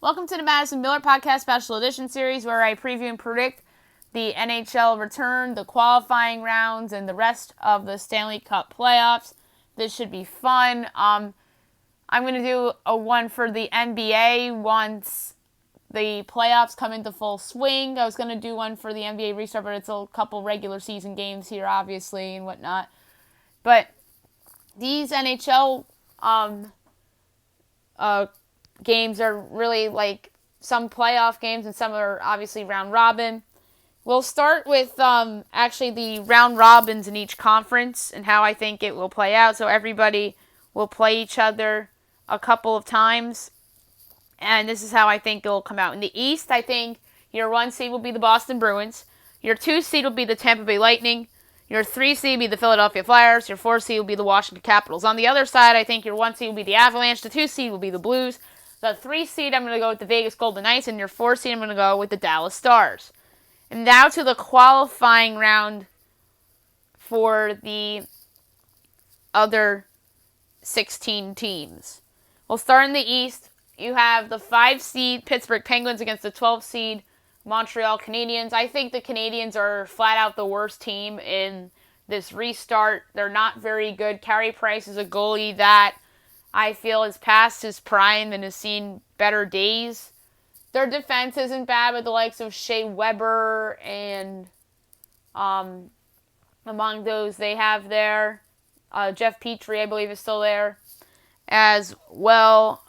Welcome to the Madison Miller Podcast Special Edition Series, where I preview and predict the NHL return, the qualifying rounds, and the rest of the Stanley Cup playoffs. This should be fun. I'm going to do a one for the NBA once the playoffs come into full swing. I was going to do one for the NBA restart, but it's a couple regular season games here, obviously, and whatnot. But these NHL games are really like some playoff games, and some are obviously round robin. We'll start with actually the round robins in each conference and how I think it will play out. So everybody will play each other a couple of times, and this is how I think it will come out. In the East, I think your 1 seed will be the Boston Bruins. Your 2 seed will be the Tampa Bay Lightning. Your 3 seed will be the Philadelphia Flyers. Your 4 seed will be the Washington Capitals. On the other side, I think your 1 seed will be the Avalanche. The 2 seed will be the Blues. The 3 seed, I'm going to go with the Vegas Golden Knights. And your 4 seed, I'm going to go with the Dallas Stars. And now to the qualifying round for the other 16 teams. We'll start in the East. You have the 5 seed Pittsburgh Penguins against the 12 seed Montreal Canadiens. I think the Canadiens are flat out the worst team in this restart. They're not very good. Carey Price is a goalie that I feel has passed his prime and has seen better days. Their defense isn't bad with the likes of Shea Weber and among those they have there. Jeff Petrie, I believe, is still there as well.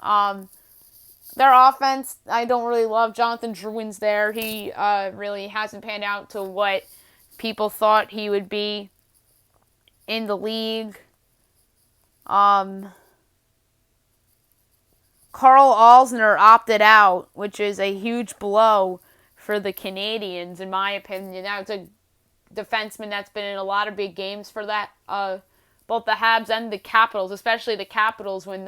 Their offense, I don't really love. Jonathan Drouin's there. He really hasn't panned out to what people thought he would be in the league. Carl Alzner opted out, which is a huge blow for the Canadiens, in my opinion. Now, it's a defenseman that's been in a lot of big games for that, both the Habs and the Capitals, especially the Capitals when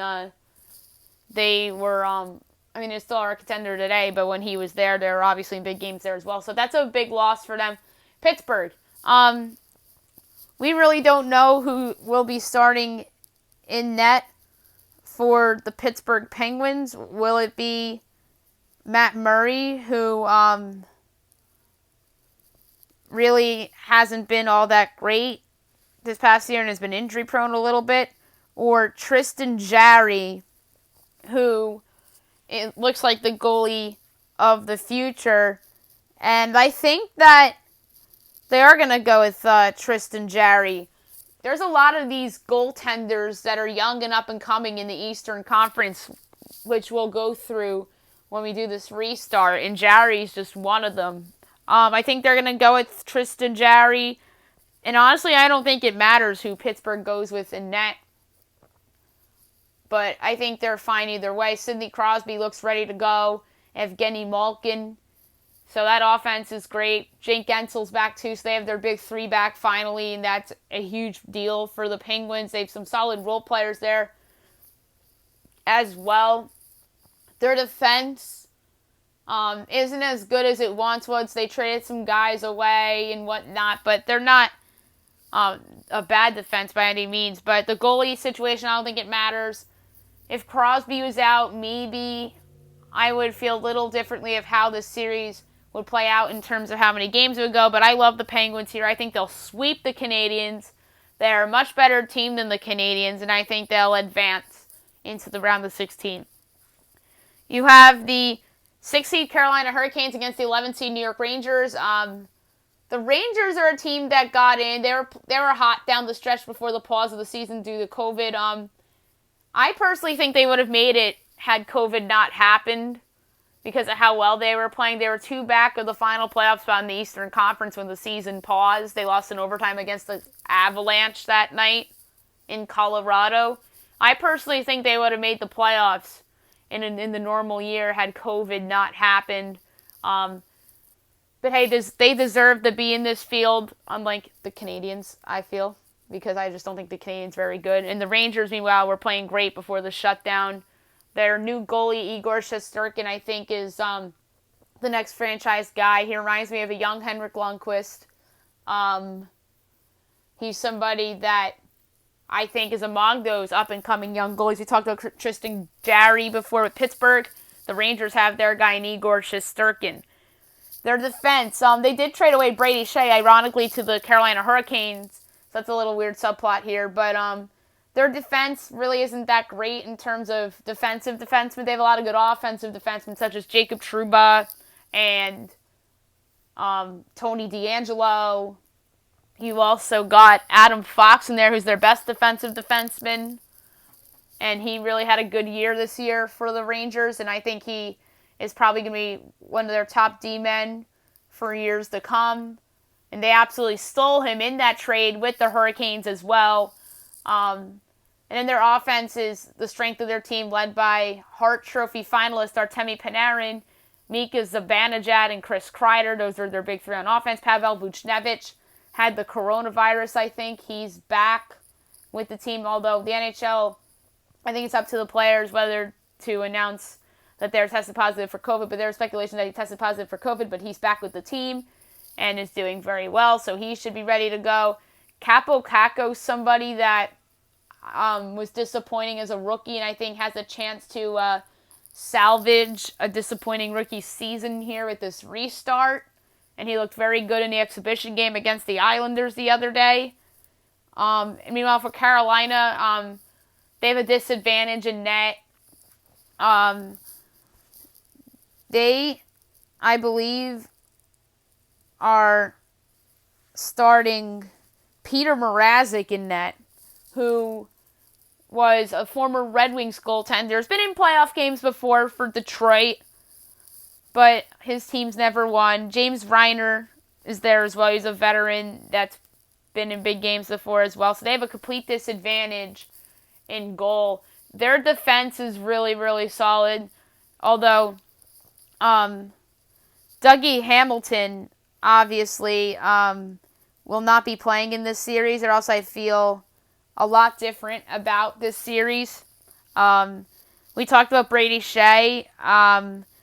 they were, they still are a contender today, but when he was there, they were obviously in big games there as well. So that's a big loss for them. Pittsburgh. We really don't know who will be starting in net for the Pittsburgh Penguins. Will it be Matt Murray, who really hasn't been all that great this past year and has been injury prone a little bit, or Tristan Jarry, who it looks like the goalie of the future? And I think that they are going to go with Tristan Jarry. There's a lot of these goaltenders that are young and up and coming in the Eastern Conference, which we'll go through when we do this restart, and Jarry's just one of them. I think they're going to go with Tristan Jarry, and honestly, I don't think it matters who Pittsburgh goes with in net, but I think they're fine either way. Sidney Crosby looks ready to go. Evgeny Malkin. So that offense is great. Jake Gensel's back too, so they have their big 3 back finally, and that's a huge deal for the Penguins. They have some solid role players there as well. Their defense isn't as good as it once was. They traded some guys away and whatnot, but they're not a bad defense by any means. But the goalie situation, I don't think it matters. If Crosby was out, maybe I would feel a little differently of how this series would play out in terms of how many games it would go, but I love the Penguins here. I think they'll sweep the Canadiens. They're a much better team than the Canadiens, and I think they'll advance into the round of 16. You have the 6-seed Carolina Hurricanes against the 11-seed New York Rangers. The Rangers are a team that got in. They were hot down the stretch before the pause of the season due to COVID. I personally think they would have made it had COVID not happened, because of how well they were playing. They were 2 back of the final playoff spot in the Eastern Conference when the season paused. They lost in overtime against the Avalanche that night in Colorado. I personally think they would have made the playoffs in the normal year had COVID not happened. But hey, they deserve to be in this field, unlike the Canadiens, I feel, because I just don't think the Canadiens are very good. And the Rangers, meanwhile, were playing great before the shutdown. Their new goalie, Igor Shesterkin, I think, is the next franchise guy. He reminds me of a young Henrik Lundqvist. He's somebody that I think is among those up-and-coming young goalies. We talked about Tristan Jarry before with Pittsburgh. The Rangers have their guy in Igor Shesterkin. Their defense, they did trade away Brady Shea, ironically, to the Carolina Hurricanes. So that's a little weird subplot here. But their defense really isn't that great in terms of defensive defensemen. They have a lot of good offensive defensemen, such as Jacob Trouba and Tony DeAngelo. You also got Adam Fox in there, who's their best defensive defenseman. And he really had a good year this year for the Rangers. And I think he is probably going to be one of their top D-men for years to come. And they absolutely stole him in that trade with the Hurricanes as well. And then their offense is the strength of their team, led by Hart Trophy finalist Artemi Panarin, Mika Zibanejad, and Chris Kreider. Those are their big three on offense. Pavel Buchnevich had the coronavirus, I think. He's back with the team, although the NHL, I think it's up to the players whether to announce that they're tested positive for COVID, but there's speculation that he tested positive for COVID, but he's back with the team and is doing very well, so he should be ready to go. Capo Caco, somebody that was disappointing as a rookie, and I think has a chance to salvage a disappointing rookie season here with this restart, and he looked very good in the exhibition game against the Islanders the other day. And meanwhile, for Carolina, they have a disadvantage in net. They, I believe, are starting Peter Mrazek in net, who was a former Red Wings goaltender. He's been in playoff games before for Detroit, but his team's never won. James Reiner is there as well. He's a veteran that's been in big games before as well. So they have a complete disadvantage in goal. Their defense is really, really solid. Although Dougie Hamilton obviously will not be playing in this series, or else I feel a lot different about this series. We talked about Brady Shea.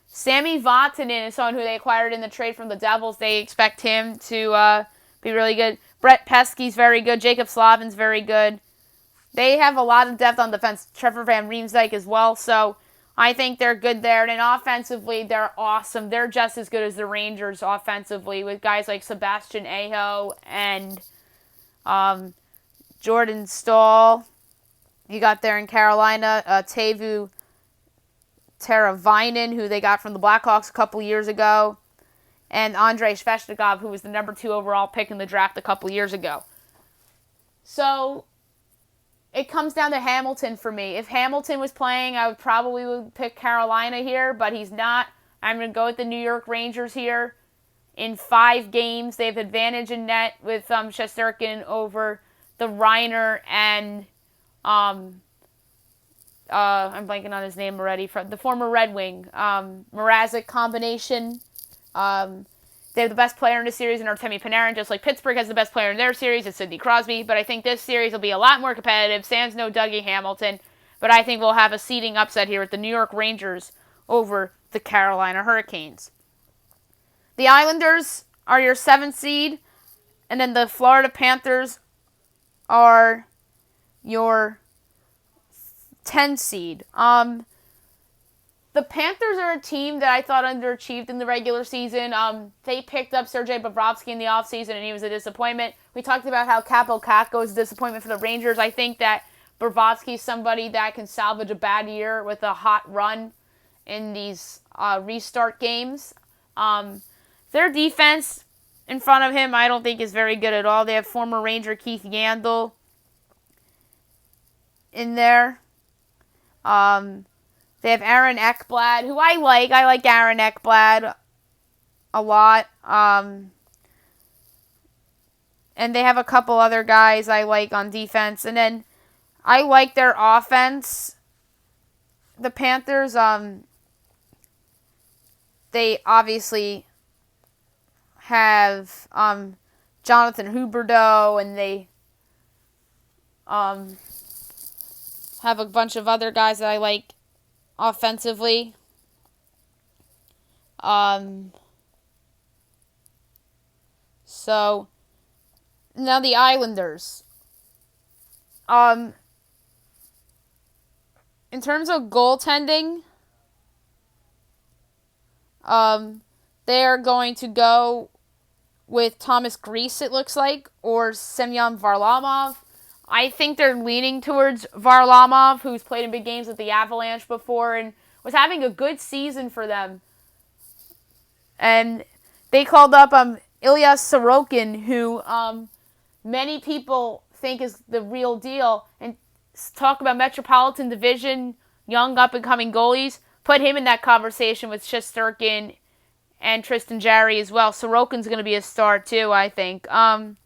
Sammy Vatanen is someone who they acquired in the trade from the Devils. They expect him to be really good. Brett Pesky's very good. Jacob Slavin's very good. They have a lot of depth on defense. Trevor Van Riemsdyk as well. So I think they're good there. And then offensively, they're awesome. They're just as good as the Rangers offensively, with guys like Sebastian Aho and Jordan Staal. You got there in Carolina, Teuvo Teravainen, who they got from the Blackhawks a couple years ago, and Andrei Svechnikov, who was the number 2 overall pick in the draft a couple years ago. So it comes down to Hamilton for me. If Hamilton was playing, I would pick Carolina here, but he's not. I'm going to go with the New York Rangers here. In 5 games, they have advantage in net with Shesterkin over the Reiner and I'm blanking on his name already, from the former Red Wing Mrazek combination. They have the best player in the series in Artemi Panarin, just like Pittsburgh has the best player in their series. It's Sidney Crosby, but I think this series will be a lot more competitive. Sans no Dougie Hamilton, but I think we'll have a seeding upset here with the New York Rangers over the Carolina Hurricanes. The Islanders are your 7th seed, and then the Florida Panthers are your 10 seed. The Panthers are a team that I thought underachieved in the regular season. They picked up Sergei Bobrovsky in the offseason, and he was a disappointment. We talked about how Capo Caco is a disappointment for the Rangers. I think that Bobrovsky is somebody that can salvage a bad year with a hot run in these restart games. Their defense in front of him, I don't think is very good at all. They have former Ranger Keith Yandel in there. They have Aaron Ekblad, who I like. I like Aaron Ekblad a lot. And they have a couple other guys I like on defense. And then I like their offense. The Panthers, they obviously have Jonathan Huberdeau, and they have a bunch of other guys that I like offensively. So now the Islanders. In terms of goaltending, They are going to go with Thomas Greiss, it looks like, or Semyon Varlamov. I think they're leaning towards Varlamov, who's played in big games with the Avalanche before and was having a good season for them. And they called up Ilya Sorokin, who many people think is the real deal, and talk about Metropolitan Division, young up-and-coming goalies. Put him in that conversation with Shesterkin and Tristan Jarry as well. Sorokin's going to be a star too, I think. And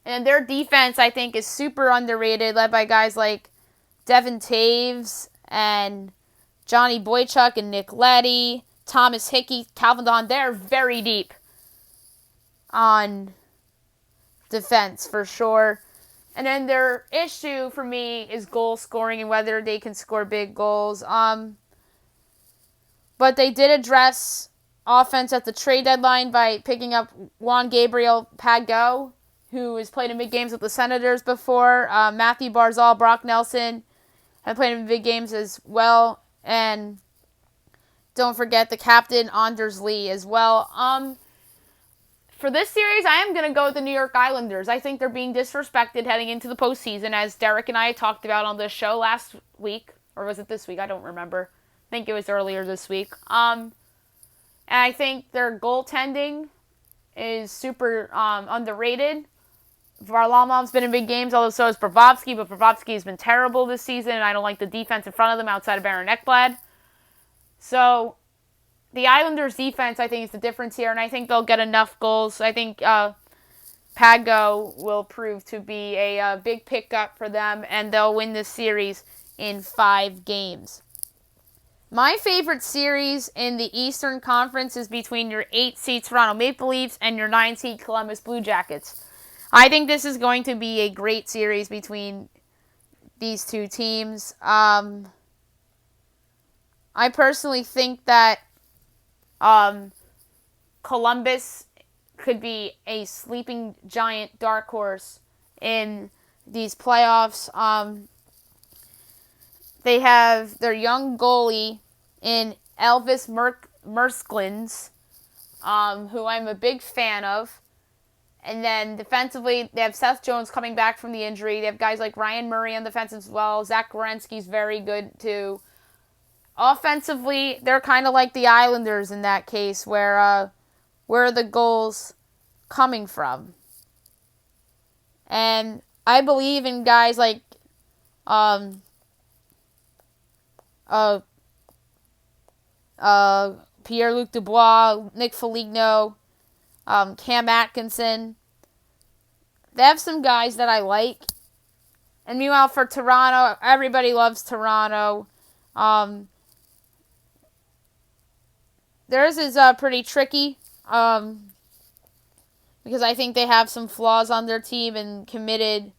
their defense, I think, is super underrated, led by guys like Devin Taves and Johnny Boychuk and Nick Leddy, Thomas Hickey, Calvin Don. They're very deep on defense for sure. And then their issue for me is goal scoring and whether they can score big goals. But they did address offense at the trade deadline by picking up Juan Gabriel Pageau, who has played in big games with the Senators before. Matthew Barzal, Brock Nelson have played in big games as well. And don't forget the captain, Anders Lee, as well. For this series, I am going to go with the New York Islanders. I think they're being disrespected heading into the postseason, as Derek and I talked about on the show last week. Or was it this week? I don't remember. I think it was earlier this week. And I think their goaltending is super underrated. Varlamov's been in big games, although so has Bobrovsky, but Bobrovsky has been terrible this season, and I don't like the defense in front of them outside of Aaron Ekblad. So the Islanders' defense, I think, is the difference here, and I think they'll get enough goals. I think Pageau will prove to be a big pickup for them, and they'll win this series in 5 games. My favorite series in the Eastern Conference is between your 8-seed Toronto Maple Leafs and your 9-seed Columbus Blue Jackets. I think this is going to be a great series between these two teams. I personally think that Columbus could be a sleeping giant dark horse in these playoffs. They have their young goalie in Elvis Mersklins, who I'm a big fan of. And then defensively, they have Seth Jones coming back from the injury. They have guys like Ryan Murray on defense as well. Zach Werenski's very good too. Offensively, they're kind of like the Islanders in that case, where are the goals coming from? And I believe in guys like Pierre-Luc Dubois, Nick Foligno, Cam Atkinson. They have some guys that I like. And meanwhile, for Toronto, everybody loves Toronto. Theirs is pretty tricky because I think they have some flaws on their team and committed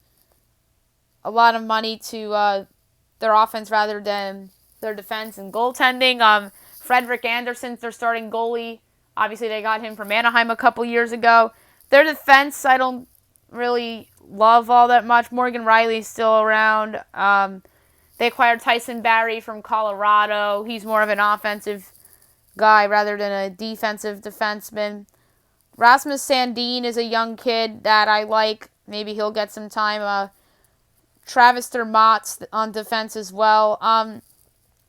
a lot of money to their offense rather than their defense and goaltending. Frederik Andersen's their starting goalie. Obviously, they got him from Anaheim a couple years ago. Their defense, I don't really love all that much. Morgan Riley's still around. They acquired Tyson Barrie from Colorado. He's more of an offensive guy rather than a defensive defenseman. Rasmus Sandin is a young kid that I like. Maybe he'll get some time. Travis Dermott's on defense as well. And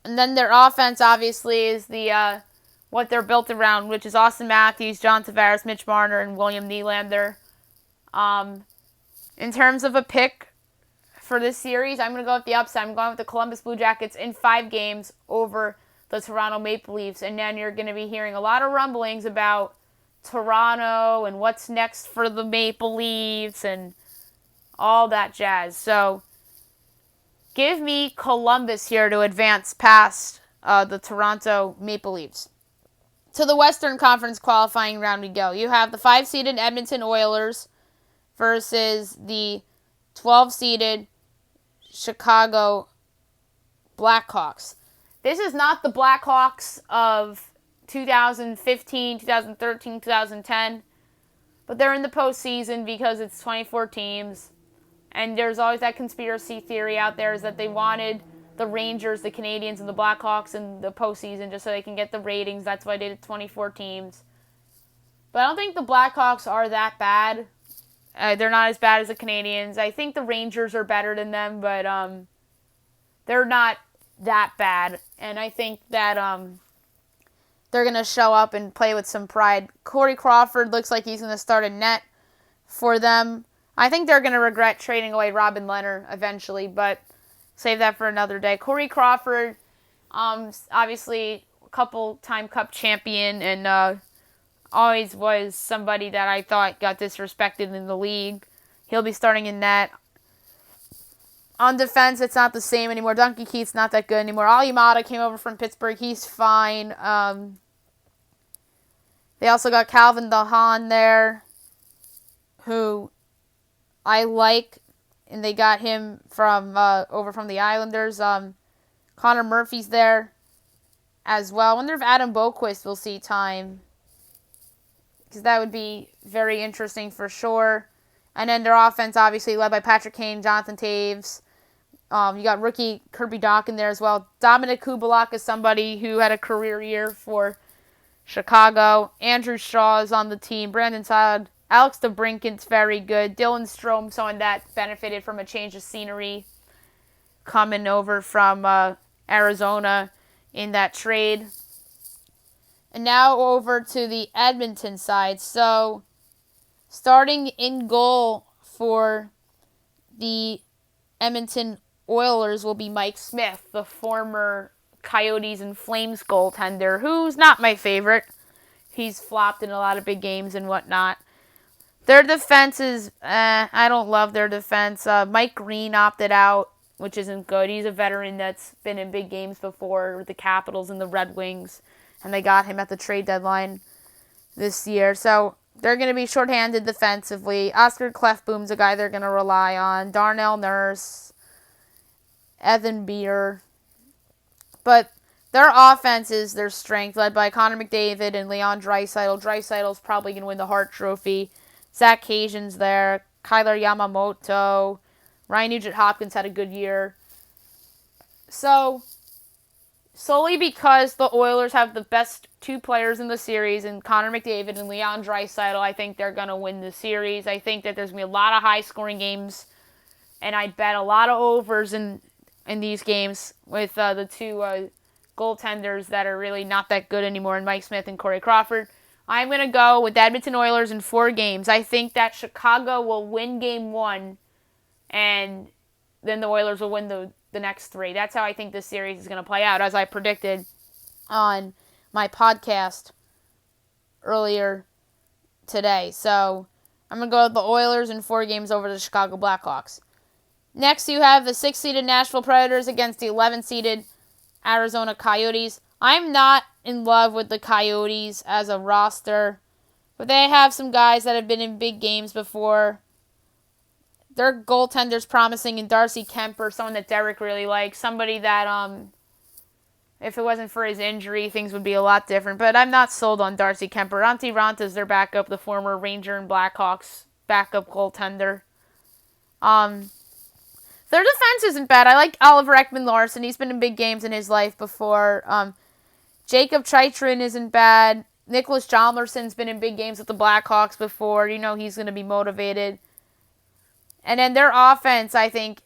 then their offense, obviously, is the what they're built around, which is Austin Matthews, John Tavares, Mitch Marner, and William Nylander. In terms of a pick for this series, I'm going to go with the upside. I'm going with the Columbus Blue Jackets in 5 games over the Toronto Maple Leafs. And then you're going to be hearing a lot of rumblings about Toronto and what's next for the Maple Leafs and all that jazz. So give me Columbus here to advance past the Toronto Maple Leafs. To the Western Conference qualifying round we go. You have the 5-seeded Edmonton Oilers versus the 12-seeded Chicago Blackhawks. This is not the Blackhawks of 2015, 2013, 2010, but they're in the postseason because it's 24 teams, and there's always that conspiracy theory out there is that they wanted the Rangers, the Canadians, and the Blackhawks in the postseason just so they can get the ratings. That's why they did 24 teams. But I don't think the Blackhawks are that bad. They're not as bad as the Canadians. I think the Rangers are better than them, but they're not that bad. And I think that they're going to show up and play with some pride. Corey Crawford looks like he's going to start a net for them. I think they're going to regret trading away Robin Leonard eventually, but save that for another day. Corey Crawford, obviously a couple-time Cup champion, and always was somebody that I thought got disrespected in the league. He'll be starting in net. On defense, it's not the same anymore. Duncan Keith's not that good anymore. Ali Mata came over from Pittsburgh. He's fine. They also got Calvin DeHaan there, who I like, and they got him from over from the Islanders. Connor Murphy's there as well. I wonder if Adam Boquist will see time, because that would be very interesting for sure. And then their offense, obviously, led by Patrick Kane, Jonathan Taves. You got rookie Kirby Dach in there as well. Dominic Kubalak is somebody who had a career year for Chicago. Andrew Shaw is on the team. Brandon Saad. Alex DeBrinket's very good. Dylan Strome, someone that benefited from a change of scenery coming over from Arizona in that trade. And now over to the Edmonton side. So, starting in goal for the Edmonton Oilers will be Mike Smith, the former Coyotes and Flames goaltender, who's not my favorite. He's flopped in a lot of big games and whatnot. Their defense is, I don't love their defense. Mike Green opted out, which isn't good. He's a veteran that's been in big games before with the Capitals and the Red Wings, and they got him at the trade deadline this year. So they're going to be shorthanded defensively. Oscar Klefbom's a guy they're going to rely on. Darnell Nurse, Evan Beer. But their offense is their strength, led by Connor McDavid and Leon Draisaitl. Draisaitl's probably going to win the Hart Trophy. Zach Cajun's there. Kyler Yamamoto. Ryan Nugent-Hopkins had a good year. So, solely because the Oilers have the best two players in the series, in Connor McDavid and Leon Draisaitl, I think they're going to win the series. I think that there's going to be a lot of high-scoring games, and I'd bet a lot of overs in these games with the two goaltenders that are really not that good anymore, in Mike Smith and Corey Crawford. I'm going to go with the Edmonton Oilers in 4 games. I think that Chicago will win game 1, and then the Oilers will win the next 3. That's how I think this series is going to play out, as I predicted on my podcast earlier today. So I'm going to go with the Oilers in 4 games over the Chicago Blackhawks. Next, you have the 6-seeded Nashville Predators against the 11-seeded Arizona Coyotes. I'm not in love with the Coyotes as a roster, but they have some guys that have been in big games before. Their goaltender's promising in Darcy Kemper, someone that Derek really likes, somebody that, if it wasn't for his injury, things would be a lot different. But I'm not sold on Darcy Kemper. Antti Ranta's their backup, the former Ranger and Blackhawks backup goaltender. Their defense isn't bad. I like Oliver Ekman-Larsson. He's been in big games in his life before. Jacob Chychrun isn't bad. Nicholas Hjalmarsson's been in big games with the Blackhawks before. You know he's going to be motivated. And then their offense, I think,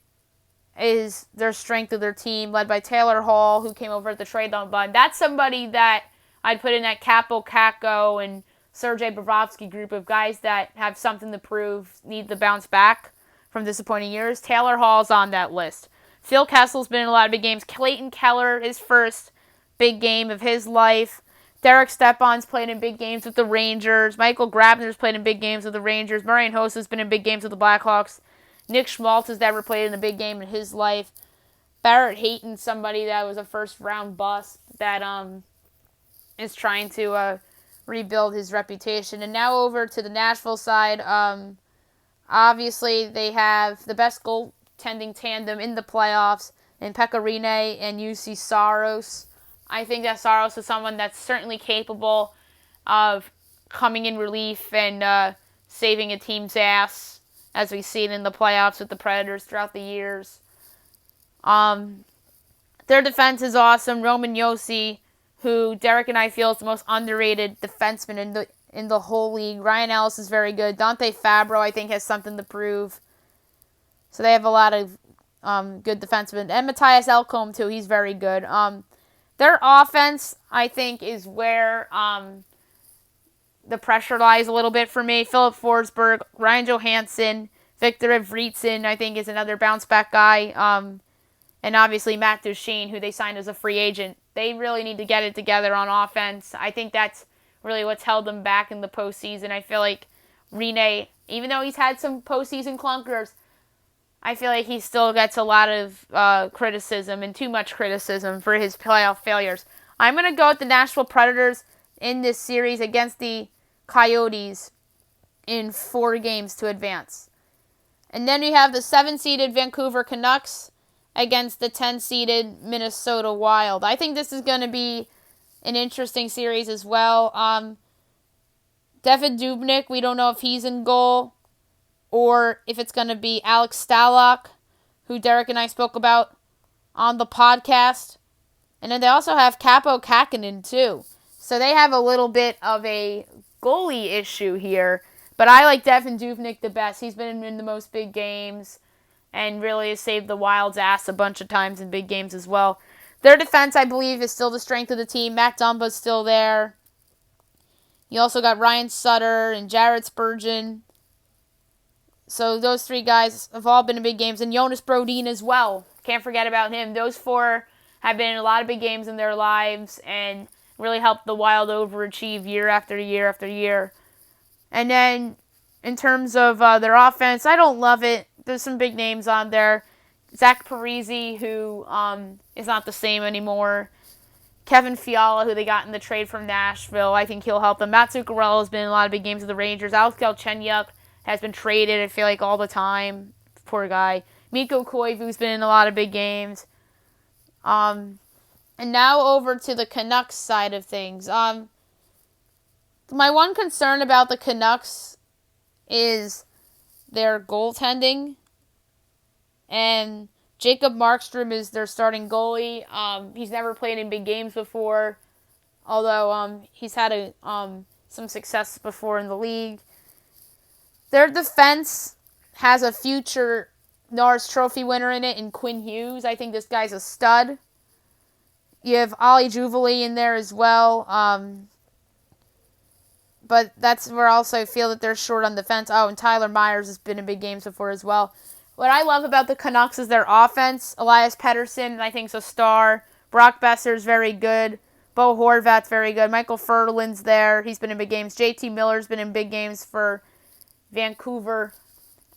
is their strength of their team, led by Taylor Hall, who came over at the trade deadline. That's somebody that I'd put in that Capo Kakko and Sergei Bobrovsky group of guys that have something to prove, need to bounce back from disappointing years. Taylor Hall's on that list. Phil Kessel's been in a lot of big games. Clayton Keller, his first big game of his life. Derek Stepan's played in big games with the Rangers. Michael Grabner's played in big games with the Rangers. Marian Hossa's been in big games with the Blackhawks. Nick Schmaltz has never played in a big game in his life. Barrett Hayton's somebody that was a first-round bust that is trying to rebuild his reputation. And now over to the Nashville side. Obviously, they have the best goaltending tandem in the playoffs in Pekka Rinne and UC Saros. I think that Saros is someone that's certainly capable of coming in relief and saving a team's ass, as we've seen in the playoffs with the Predators throughout the years. Their defense is awesome. Roman Yossi, who Derek and I feel is the most underrated defenseman in the whole league. Ryan Ellis is very good. Dante Fabro, I think, has something to prove. So they have a lot of good defensemen. And Matthias Elcombe, too. He's very good. Their offense, I think, is where the pressure lies a little bit for me. Philip Forsberg, Ryan Johansson, Victor Evritsen, I think, is another bounce-back guy. And obviously Matt Duchene, who they signed as a free agent. They really need to get it together on offense. I think that's really what's held them back in the postseason. I feel like Rene, even though he's had some postseason clunkers, I feel like he still gets a lot of criticism and too much criticism for his playoff failures. I'm going to go with the Nashville Predators in this series against the Coyotes in 4 games to advance. And then we have the 7-seeded Vancouver Canucks against the 10-seeded Minnesota Wild. I think this is going to be an interesting series as well. Devan Dubnyk, we don't know if he's in goal or if it's going to be Alex Stalock, who Derek and I spoke about on the podcast. And then they also have Capo Kakinen, too. So they have a little bit of a goalie issue here. But I like Devan Dubnyk the best. He's been in the most big games and really has saved the Wild's ass a bunch of times in big games as well. Their defense, I believe, is still the strength of the team. Matt Dumba's still there. You also got Ryan Sutter and Jared Spurgeon. So those 3 guys have all been in big games. And Jonas Brodin as well. Can't forget about him. Those 4 have been in a lot of big games in their lives and really helped the Wild overachieve year after year after year. And then in terms of their offense, I don't love it. There's some big names on there. Zach Parise, who is not the same anymore. Kevin Fiala, who they got in the trade from Nashville. I think he'll help them. Matt Zuccarello has been in a lot of big games with the Rangers. Alex Galchenyuk has been traded, I feel like, all the time. Poor guy. Mikko Koivu's been in a lot of big games. And now over to the Canucks side of things. My one concern about the Canucks is their goaltending. And Jacob Markstrom is their starting goalie. He's never played in big games before, although he's had some success before in the league. Their defense has a future Norris Trophy winner in it in Quinn Hughes. I think this guy's a stud. You have Ollie Jubilee in there as well. But that's where also I feel that they're short on defense. Oh, and Tyler Myers has been in big games before as well. What I love about the Canucks is their offense. Elias Pettersson, I think, is a star. Brock Besser's very good. Bo Horvat's very good. Michael Furlan's there. He's been in big games. JT Miller's been in big games for Vancouver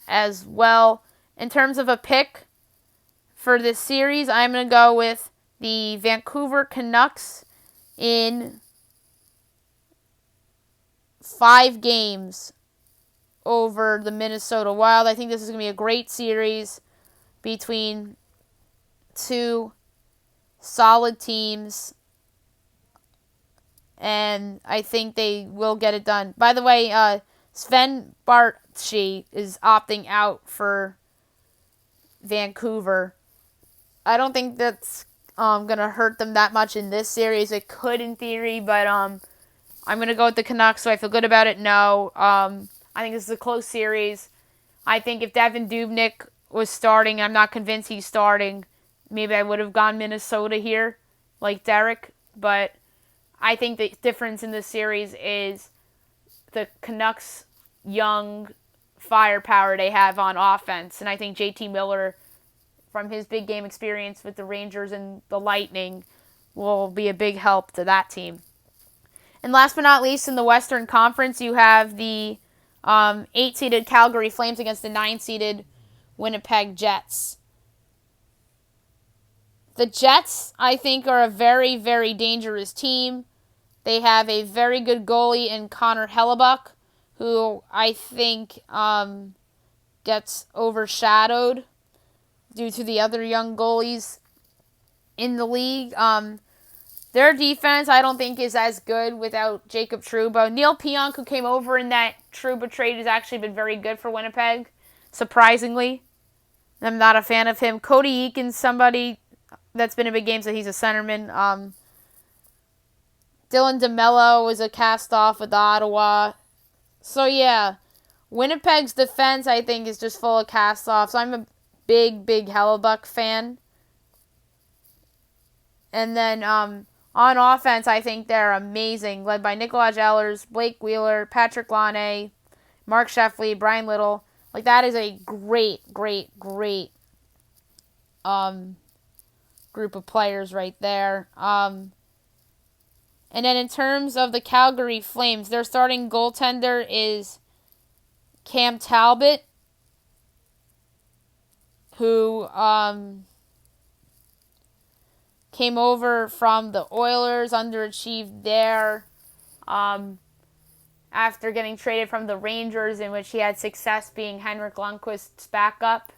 as well. In terms of a pick for this series, I'm going to go with the Vancouver Canucks in 5 games over the Minnesota Wild. I think this is going to be a great series between 2 solid teams, and I think they will get it done. By the way, Sven Baertschi is opting out for Vancouver. I don't think that's going to hurt them that much in this series. It could in theory, but I'm going to go with the Canucks, so I feel good about it. No. I think this is a close series. I think if Devan Dubnyk was starting, I'm not convinced he's starting. Maybe I would have gone Minnesota here, like Derek. But I think the difference in this series is the Canucks' young firepower they have on offense. And I think JT Miller, from his big game experience with the Rangers and the Lightning, will be a big help to that team. And last but not least, in the Western Conference, you have the 8-seeded Calgary Flames against the 9-seeded Winnipeg Jets. The Jets, I think, are a very, very dangerous team. They have a very good goalie in Connor Hellebuck, who I think gets overshadowed due to the other young goalies in the league. Their defense, I don't think, is as good without Jacob Trouba. Neil Pionk, who came over in that Trouba trade, has actually been very good for Winnipeg, surprisingly. I'm not a fan of him. Cody Eakin's somebody that's been in big games, so he's a centerman. Dylan DeMello is a cast-off with Ottawa. So, yeah, Winnipeg's defense, I think, is just full of cast-offs. I'm a big Hellebuck fan. And then on offense, I think they're amazing, led by Nikolaj Ehlers, Blake Wheeler, Patrick Laine, Mark Sheffley, Brian Little. Like, that is a great group of players right there. And then in terms of the Calgary Flames, their starting goaltender is Cam Talbot, who came over from the Oilers, underachieved there after getting traded from the Rangers, in which he had success being Henrik Lundqvist's backup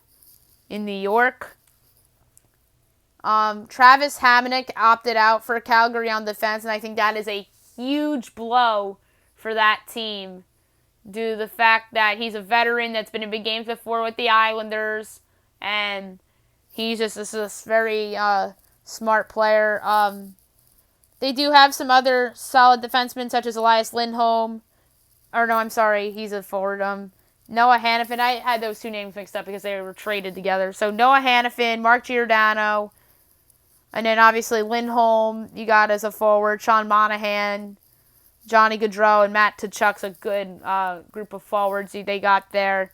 in New York. Travis Hamonic opted out for Calgary on defense, and I think that is a huge blow for that team due to the fact that he's a veteran that's been in big games before with the Islanders, and he's just this very smart player. They do have some other solid defensemen, such as Elias Lindholm. Or no, I'm sorry, he's a forward. Noah Hannafin. I had those two names mixed up because they were traded together. So Noah Hannafin, Mark Giordano, and then obviously Lindholm you got as a forward. Sean Monahan, Johnny Gaudreau, and Matt Tkachuk's a good group of forwards they got there.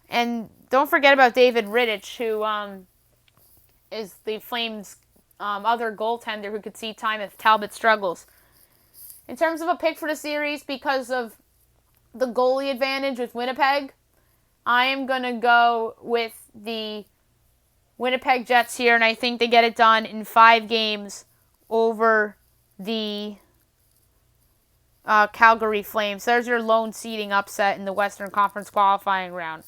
And don't forget about David Rittich, who is the Flames' other goaltender who could see time if Talbot struggles. In terms of a pick for the series, because of the goalie advantage with Winnipeg, I am going to go with the Winnipeg Jets here, and I think they get it done in 5 games over the Calgary Flames. There's your lone seeding upset in the Western Conference qualifying round.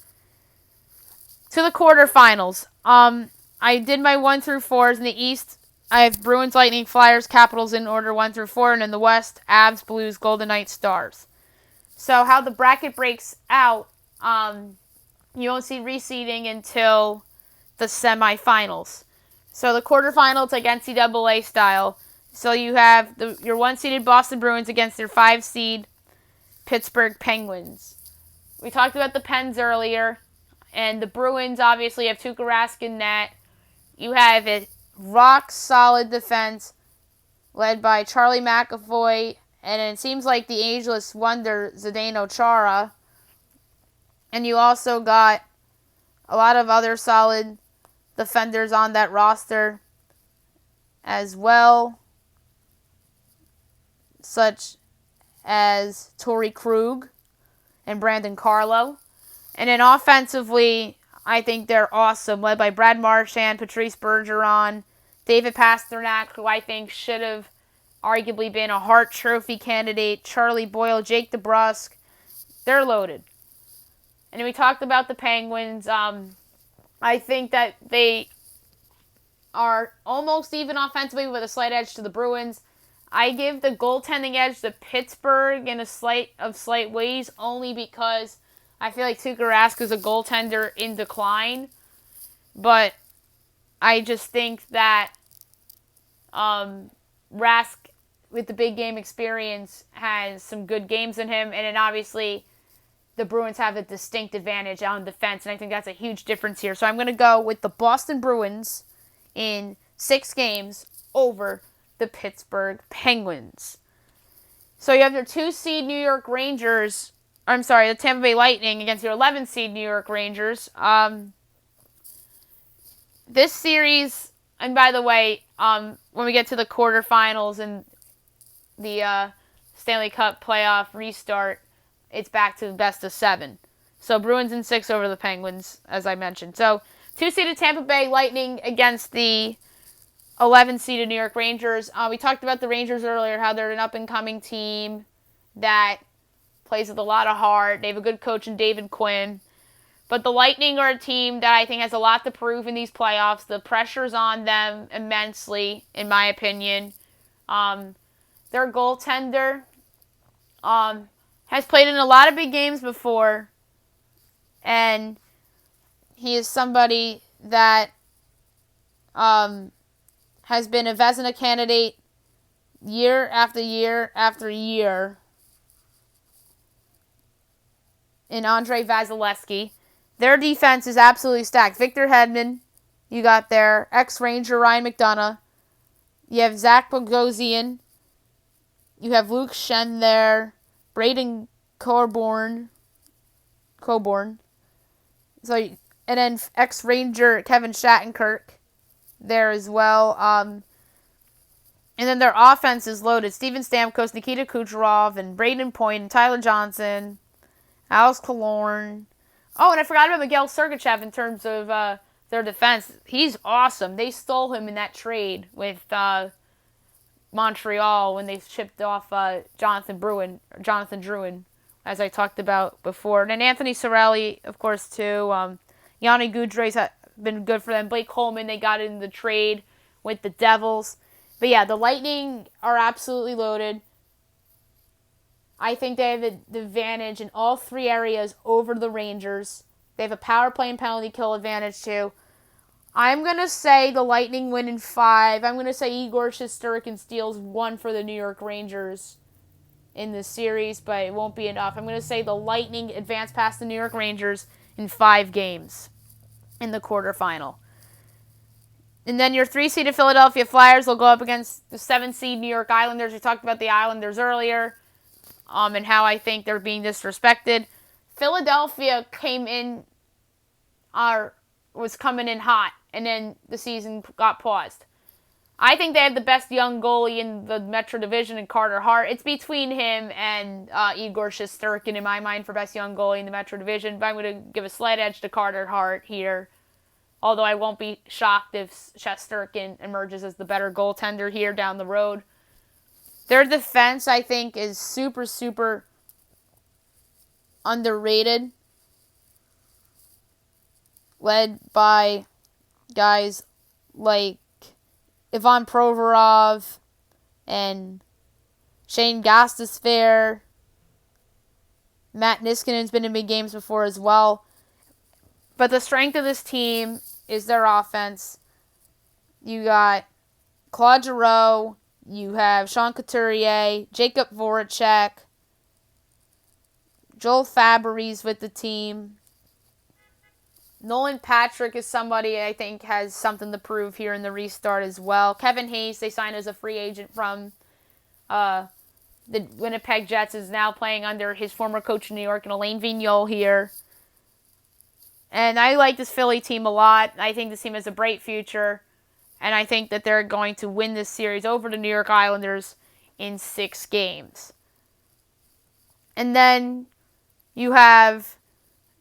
To the quarterfinals. I did my 1 through 4s in the East. I have Bruins, Lightning, Flyers, Capitals in order 1 through 4, and in the West, Avs, Blues, Golden Knights, Stars. So how the bracket breaks out, you won't see reseeding until the semifinals. So the quarterfinal, it's like NCAA style. So you have your 1-seeded Boston Bruins against their 5-seed Pittsburgh Penguins. We talked about the Pens earlier, and the Bruins obviously have Tuukka Rask in net. You have a rock-solid defense led by Charlie McAvoy, and it seems like the ageless wonder Zdeno Chara. And you also got a lot of other solid defenders on that roster as well, such as Torrey Krug and Brandon Carlo. And then offensively, I think they're awesome, led by Brad Marchand, Patrice Bergeron, David Pastrnak, who I think should have arguably been a Hart Trophy candidate, Charlie Boyle, Jake DeBrusk. They're loaded. And then we talked about the Penguins. I think that they are almost even offensively with a slight edge to the Bruins. I give the goaltending edge to Pittsburgh in a slight ways, only because I feel like Tuukka Rask is a goaltender in decline. But I just think that Rask, with the big game experience, has some good games in him. And then obviously the Bruins have a distinct advantage on defense, and I think that's a huge difference here. So I'm going to go with the Boston Bruins in 6 games over the Pittsburgh Penguins. So you have your 2-seed New York Rangers, the Tampa Bay Lightning against your 11-seed New York Rangers. This series, and by the way, when we get to the quarterfinals and the Stanley Cup playoff restart, it's back to the best of 7. So Bruins in 6 over the Penguins, as I mentioned. So 2-seeded Tampa Bay Lightning against the 11-seeded New York Rangers. We talked about the Rangers earlier, how they're an up-and-coming team that plays with a lot of heart. They have a good coach in David Quinn. But the Lightning are a team that I think has a lot to prove in these playoffs. The pressure's on them immensely, in my opinion. Their goaltender has played in a lot of big games before, and he is somebody that has been a Vezina candidate year after year after year in Andre Vasilevsky. Their defense is absolutely stacked. Victor Hedman, you got there. Ex-Ranger Ryan McDonough. You have Zach Bogosian. You have Luke Shen there. Braden Coburn. So, and then ex-Ranger Kevin Shattenkirk there as well. And then their offense is loaded. Steven Stamkos, Nikita Kucherov, and Braden Point, and Tyler Johnson, Alex Killorn. Oh, and I forgot about Miguel Sergachev in terms of their defense. He's awesome. They stole him in that trade with Montreal when they shipped off Jonathan Drouin, as I talked about before. And then Anthony Cirelli, of course, too. Yanni Goudreau's been good for them. Blake Coleman, they got in the trade with the Devils. But yeah, the Lightning are absolutely loaded. I think they have the advantage in all three areas over the Rangers. They have a power play and penalty kill advantage too. I'm going to say the Lightning win in 5. I'm going to say Igor Shesterkin steals 1 for the New York Rangers in this series, but it won't be enough. I'm going to say the Lightning advance past the New York Rangers in 5 games in the quarterfinal. And then your 3-seeded Philadelphia Flyers will go up against the 7-seed New York Islanders. We talked about the Islanders earlier and how I think they're being disrespected. Philadelphia was coming in hot, and then the season got paused. I think they have the best young goalie in the Metro Division in Carter Hart. It's between him and Igor Shesterkin in my mind for best young goalie in the Metro Division, but I'm going to give a slight edge to Carter Hart here. Although I won't be shocked if Shesterkin emerges as the better goaltender here down the road. Their defense, I think, is super, super underrated. Led by guys like Ivan Provorov and Shane Gostisbehere. Matt Niskanen's been in big games before as well. But the strength of this team is their offense. You got Claude Giroux. You have Sean Couturier, Jacob Voracek, Joel Fabry's with the team. Nolan Patrick is somebody I think has something to prove here in the restart as well. Kevin Hayes, they signed as a free agent from the Winnipeg Jets, is now playing under his former coach in New York, and Alain Vigneault here. And I like this Philly team a lot. I think this team has a bright future. And I think that they're going to win this series over the New York Islanders in 6 games. And then you have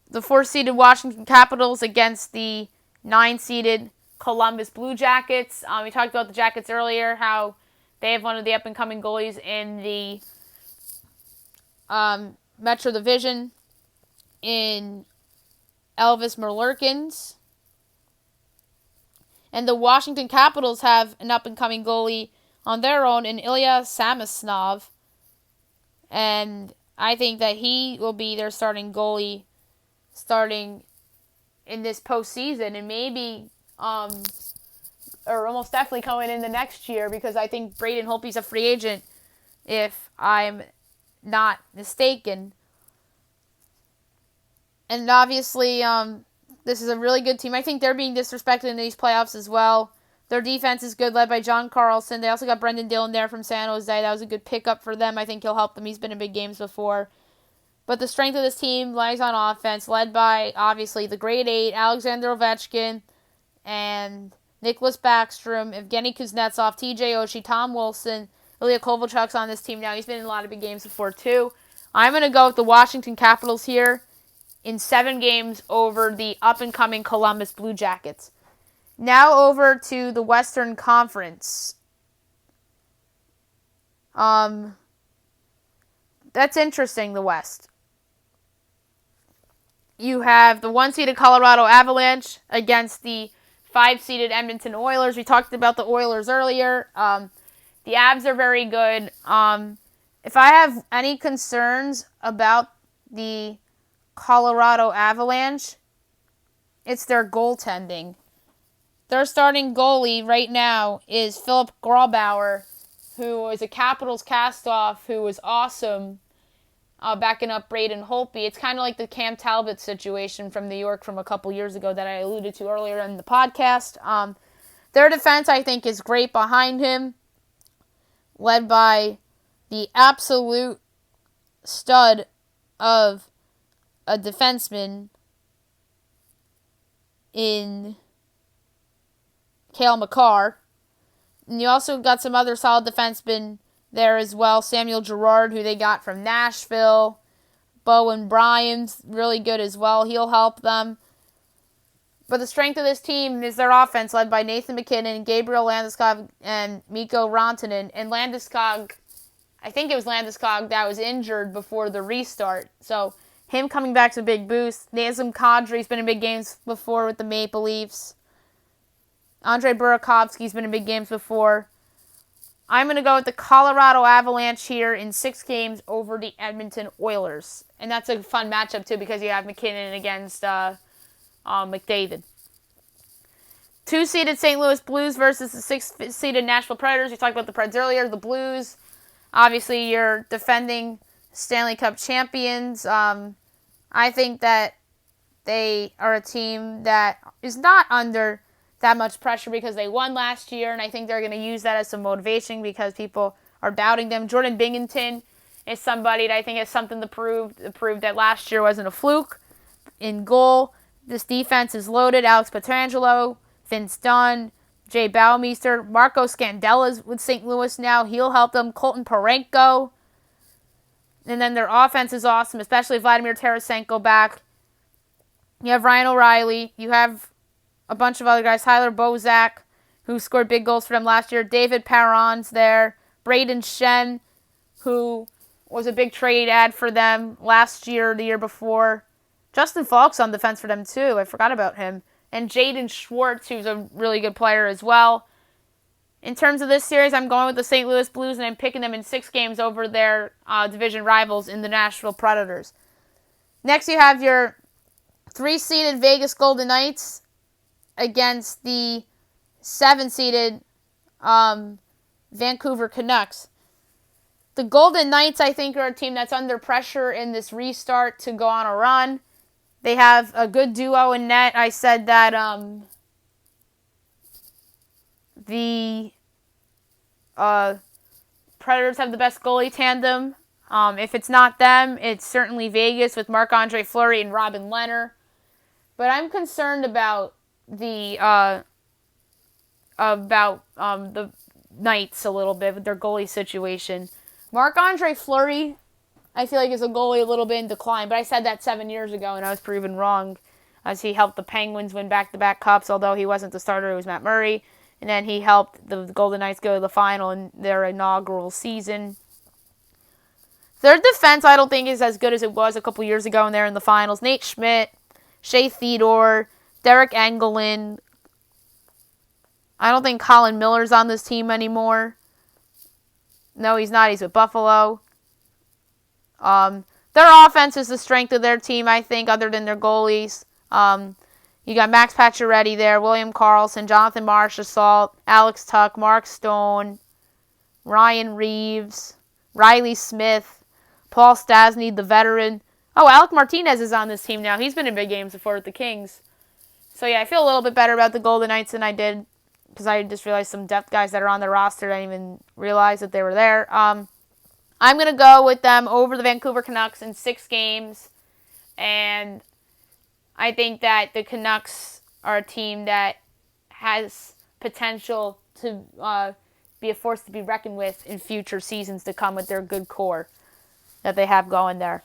the 4-seeded Washington Capitals against the 9-seeded Columbus Blue Jackets. We talked about the Jackets earlier, how they have one of the up-and-coming goalies in the Metro Division in Elvis Merlurkins. And the Washington Capitals have an up-and-coming goalie on their own in Ilya Samsonov. And I think that he will be their starting goalie starting in this postseason. And maybe, or almost definitely coming in the next year, because I think Braden Holtby's a free agent, if I'm not mistaken. And obviously, this is a really good team. I think they're being disrespected in these playoffs as well. Their defense is good, led by John Carlson. They also got Brendan Dillon there from San Jose. That was a good pickup for them. I think he'll help them. He's been in big games before. But the strength of this team lies on offense, led by, obviously, the grade 8, Alexander Ovechkin, and Nicholas Backstrom, Evgeny Kuznetsov, TJ Oshie, Tom Wilson, Ilya Kovalchuk's on this team now. He's been in a lot of big games before, too. I'm going to go with the Washington Capitals here in 7 games over the up-and-coming Columbus Blue Jackets. Now over to the Western Conference. That's interesting, the West. You have the 1-seeded Colorado Avalanche against the 5-seeded Edmonton Oilers. We talked about the Oilers earlier. The Avs are very good. If I have any concerns about the Colorado Avalanche, it's their goaltending. Their starting goalie right now is Philip Grobauer, who is a Capitals cast-off, who was awesome, backing up Braden Holtby. It's kind of like the Cam Talbot situation from New York from a couple years ago that I alluded to earlier in the podcast. Their defense, I think, is great behind him, led by the absolute stud of a defenseman in Cale Makar. And you also got some other solid defensemen there as well. Samuel Girard, who they got from Nashville. Bowen Bryant's really good as well. He'll help them. But the strength of this team is their offense, led by Nathan MacKinnon, Gabriel Landeskog, and Mikko Rantanen. And Landeskog, I think it was Landeskog that was injured before the restart. So him coming back is a big boost. Nazem Kadri's been in big games before with the Maple Leafs. Andre Burakovsky's been in big games before. I'm going to go with the Colorado Avalanche here in 6 games over the Edmonton Oilers. And that's a fun matchup, too, because you have McKinnon against McDavid. 2-seeded St. Louis Blues versus the 6-seeded Nashville Predators. We talked about the Preds earlier. The Blues, obviously, you're defending Stanley Cup champions. I think that they are a team that is not under that much pressure because they won last year, and I think they're going to use that as some motivation because people are doubting them. Jordan Binghamton is somebody that I think has something to prove that last year wasn't a fluke. In goal, this defense is loaded. Alex Pietrangelo, Vince Dunn, Jay Bauermeister, Marco Scandella's with St. Louis now. He'll help them. Colton Parenko. And then their offense is awesome, especially Vladimir Tarasenko back. You have Ryan O'Reilly. You have a bunch of other guys. Tyler Bozak, who scored big goals for them last year. David Perron's there. Braden Shen, who was a big trade ad for them last year, the year before. Justin Falk's on defense for them, too. I forgot about him. And Jaden Schwartz, who's a really good player as well. In terms of this series, I'm going with the St. Louis Blues, and I'm picking them in 6 games over their division rivals in the Nashville Predators. Next, you have your 3-seeded Vegas Golden Knights against the 7-seeded Vancouver Canucks. The Golden Knights, I think, are a team that's under pressure in this restart to go on a run. They have a good duo in net. I said that the Predators have the best goalie tandem. If it's not them, it's certainly Vegas with Marc-Andre Fleury and Robin Lehner. But I'm concerned about the Knights a little bit with their goalie situation. Marc-Andre Fleury, I feel like, is a goalie a little bit in decline, but I said that 7 years ago, and I was proven wrong, as he helped the Penguins win back-to-back cups, although he wasn't the starter, it was Matt Murray, and then he helped the Golden Knights go to the final in their inaugural season. Their defense, I don't think, is as good as it was a couple years ago when they were in the finals. Nate Schmidt, Shea Theodore, Derek Engelland. I don't think Colin Miller's on this team anymore. No, he's not. He's with Buffalo. Their offense is the strength of their team, I think, other than their goalies. You got Max Pacioretty there, William Karlsson, Jonathan Marchessault, Alex Tuck, Mark Stone, Ryan Reeves, Riley Smith, Paul Stastny, the veteran. Oh, Alec Martinez is on this team now. He's been in big games before with the Kings. So, yeah, I feel a little bit better about the Golden Knights than I did because I just realized some depth guys that are on the roster. I didn't even realize that they were there. I'm going to go with them over the Vancouver Canucks in 6 games. And I think that the Canucks are a team that has potential to be a force to be reckoned with in future seasons to come with their good core that they have going there.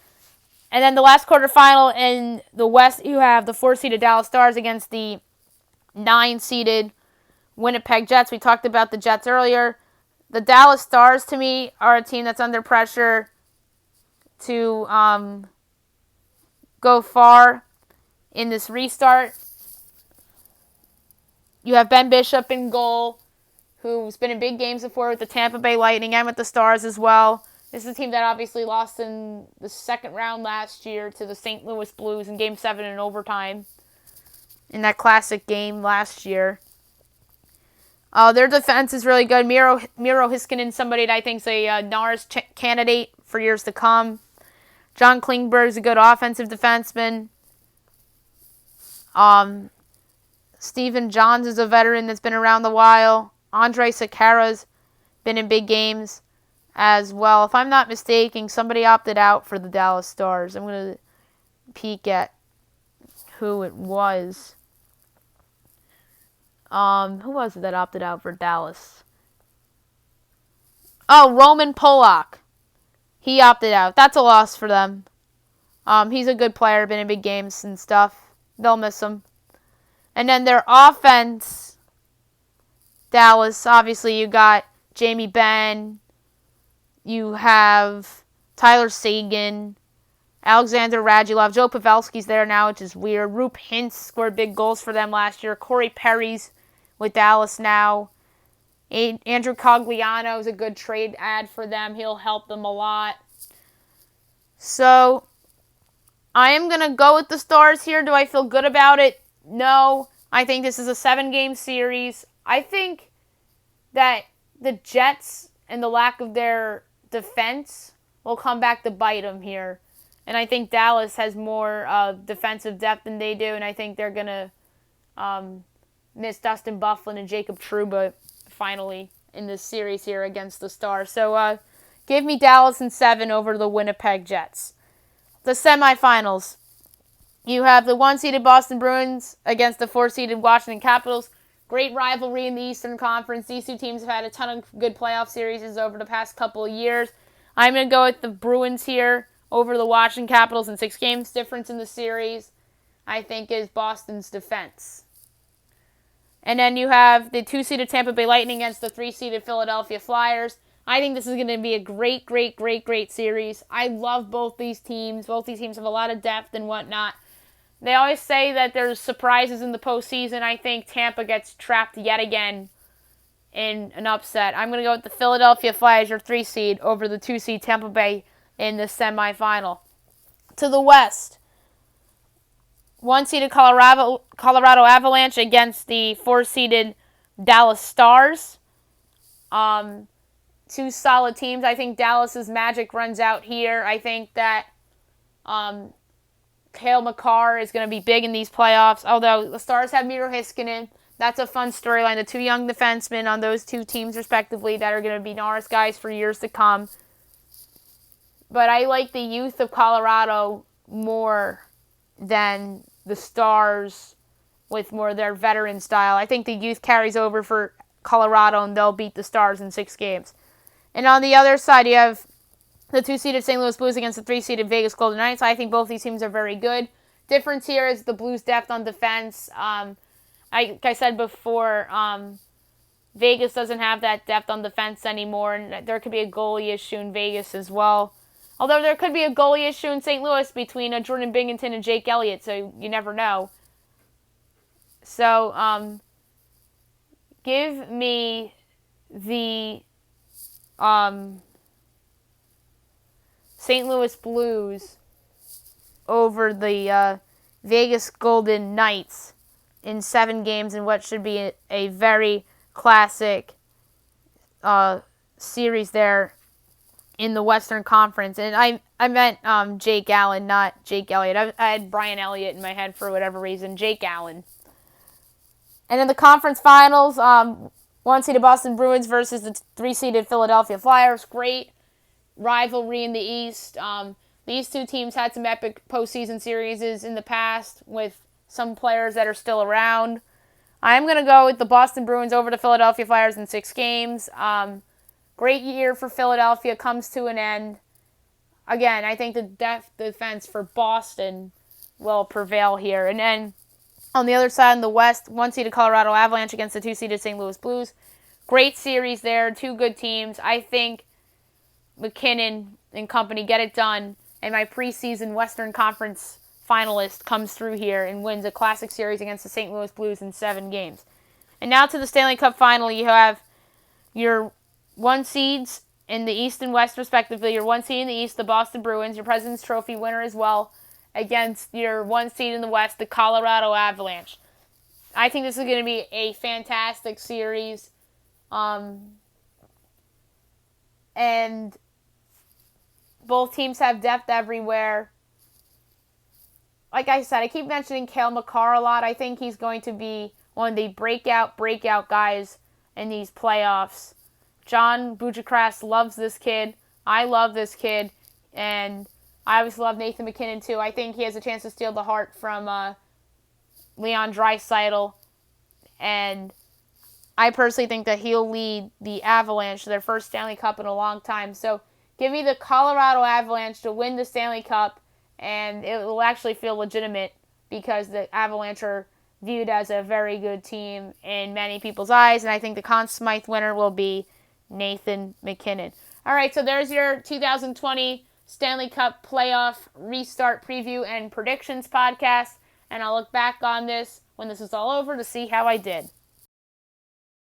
And then the last quarterfinal in the West, you have the 4-seeded Dallas Stars against the 9-seeded Winnipeg Jets. We talked about the Jets earlier. The Dallas Stars, to me, are a team that's under pressure to go far in this restart. You have Ben Bishop in goal, who's been in big games before with the Tampa Bay Lightning and with the Stars as well. This is a team that obviously lost in the second round last year to the St. Louis Blues in Game 7 in overtime in that classic game last year. Their defense is really good. Miro Heiskanen, somebody that I think is a Norris candidate for years to come. John Klingberg is a good offensive defenseman. Stephen Johns is a veteran that's been around a while. Andrei Sekera's been in big games as well. If I'm not mistaken, somebody opted out for the Dallas Stars. I'm going to peek at who it was. Who was it that opted out for Dallas? Oh, Roman Polak. He opted out. That's a loss for them. He's a good player, been in big games and stuff. They'll miss him. And then their offense, Dallas, obviously you got Jamie Benn. You have Tyler Seguin, Alexander Radulov. Joe Pavelski's there now, which is weird. Roop Hintz scored big goals for them last year. Corey Perry's with Dallas now. Andrew Cogliano is a good trade ad for them. He'll help them a lot. So, I am going to go with the Stars here. Do I feel good about it? No. I think this is a 7-game series. I think that the Jets and the lack of their defense will come back to bite them here. And I think Dallas has more defensive depth than they do, and I think they're going to miss Dustin Byfuglien and Jacob Trouba finally in this series here against the Stars. So give me Dallas in 7 over the Winnipeg Jets. The semifinals. You have the 1-seeded Boston Bruins against the 4-seeded Washington Capitals. Great rivalry in the Eastern Conference. These two teams have had a ton of good playoff series over the past couple of years. I'm going to go with the Bruins here over the Washington Capitals in 6 games. Difference in the series, I think, is Boston's defense. And then you have the 2-seeded Tampa Bay Lightning against the 3-seeded Philadelphia Flyers. I think this is going to be a great, great, great, great series. I love both these teams. Both these teams have a lot of depth and whatnot. They always say that there's surprises in the postseason. I think Tampa gets trapped yet again in an upset. I'm going to go with the Philadelphia Flyers, your 3-seed, over the 2-seed Tampa Bay in the semifinal. To the West, 1-seeded Colorado Avalanche against the 4-seeded Dallas Stars. 2 solid teams. I think Dallas's magic runs out here. I think that Cale Makar is going to be big in these playoffs. Although the Stars have Miro Heiskanen. That's a fun storyline. The 2 young defensemen on those 2 teams, respectively, that are going to be Norris guys for years to come. But I like the youth of Colorado more than the Stars with more of their veteran style. I think the youth carries over for Colorado, and they'll beat the Stars in 6 games. And on the other side, you have the 2-seeded St. Louis Blues against the 3-seeded Vegas Golden Knights. I think both these teams are very good. Difference here is the Blues' depth on defense. Like I said before, Vegas doesn't have that depth on defense anymore, and there could be a goalie issue in Vegas as well. Although there could be a goalie issue in St. Louis between Jordan Binnington and Jake Elliott, so you never know. So, give me the St. Louis Blues over the Vegas Golden Knights in 7 games in what should be a very classic series there in the Western Conference. And I meant Jake Allen, not Jake Elliott. I had Brian Elliott in my head for whatever reason. Jake Allen. And in the conference finals, 1-seeded Boston Bruins versus the 3-seeded Philadelphia Flyers. Great rivalry in the East. These 2 teams had some epic postseason series in the past with some players that are still around. I'm going to go with the Boston Bruins over the Philadelphia Flyers in 6 games. Great year for Philadelphia comes to an end. Again, I think the defense for Boston will prevail here. And then on the other side in the West, 1-seeded Colorado Avalanche against the 2-seeded St. Louis Blues. Great series there. 2 good teams. I think McKinnon and company get it done. And my preseason Western Conference finalist comes through here and wins a classic series against the St. Louis Blues in 7 games. And now to the Stanley Cup final. You have your 1 seeds in the East and West, respectively. Your 1 seed in the East, the Boston Bruins, your President's Trophy winner as well, against your 1 seed in the West, the Colorado Avalanche. I think this is going to be a fantastic series. And both teams have depth everywhere. Like I said, I keep mentioning Cale Makar a lot. I think he's going to be one of the breakout guys in these playoffs. John Bujakras loves this kid. I love this kid. And I obviously love Nathan MacKinnon too. I think he has a chance to steal the heart from Leon Draisaitl. And I personally think that he'll lead the Avalanche to their first Stanley Cup in a long time. So give me the Colorado Avalanche to win the Stanley Cup, and it will actually feel legitimate because the Avalanche are viewed as a very good team in many people's eyes, and I think the Conn Smythe winner will be Nathan MacKinnon. All right, so there's your 2020 Stanley Cup playoff restart preview and predictions podcast, and I'll look back on this when this is all over to see how I did.